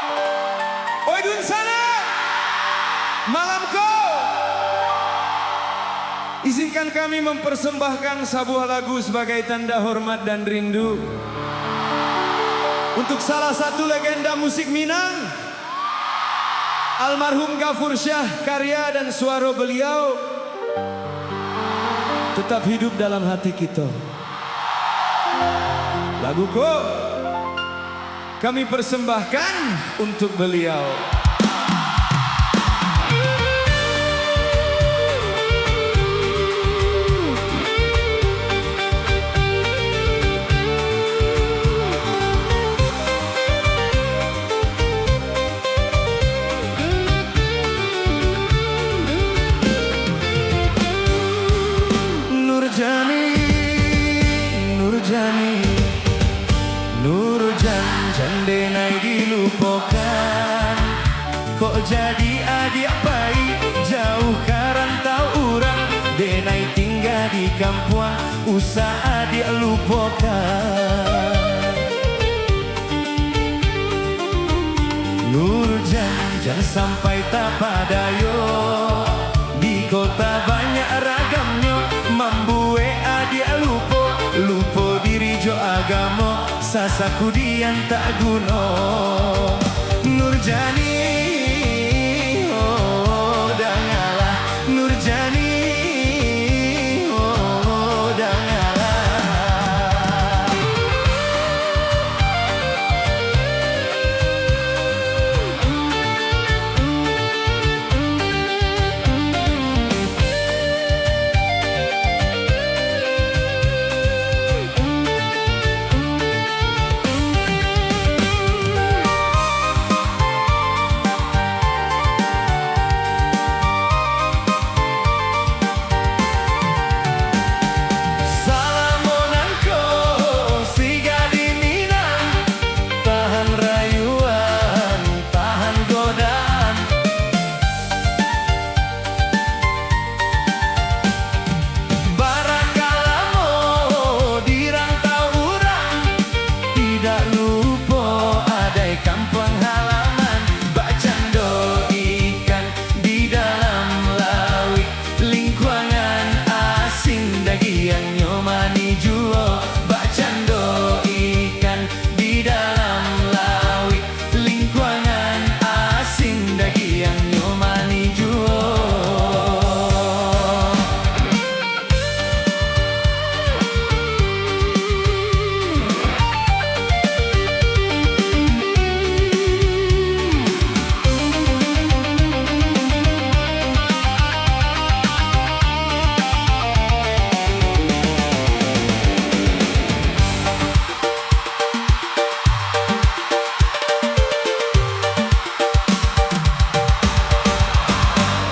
Oi dun sana, malamku. Izinkan kami mempersembahkan sebuah lagu sebagai tanda hormat dan rindu untuk salah satu legenda musik Minang, almarhum Ghafur Syah. Karya dan suara beliau tetap hidup dalam hati kita. Laguku kami persembahkan untuk beliau. Nurjani, Nurjani, Nurjan, denai dilupakan. Kok jadi adik baik, jauh karantau urang. Denai tinggal di kampung, usah adik lupakan. Nurjan, jangan sampai tak padayo. Di kota banyak ragamnya, membuat adik lupa diri jo agama. Sasaku dian tak guna. Nurjani, oh dangalah. Nurjani, oh dangalah.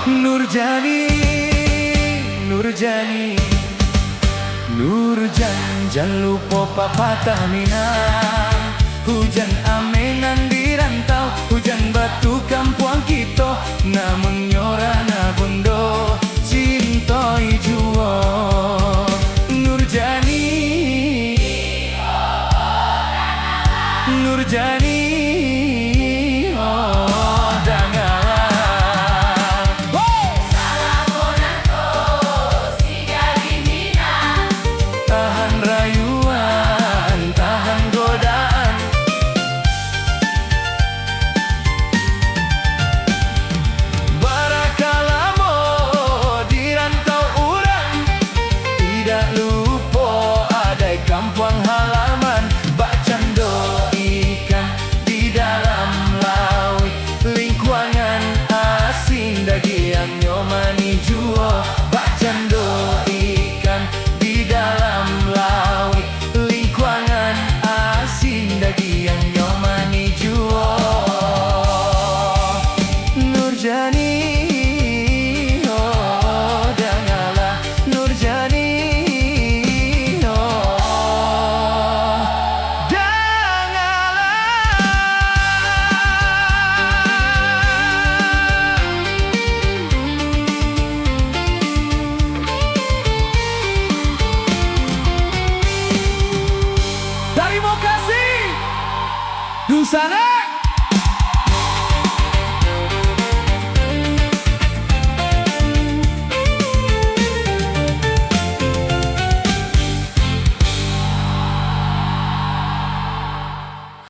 Nurjani, Nurjani, Nurjan, jangan lupa papatah Minang. Hujan amenan di rantau, hujan batu kampung kita. Namun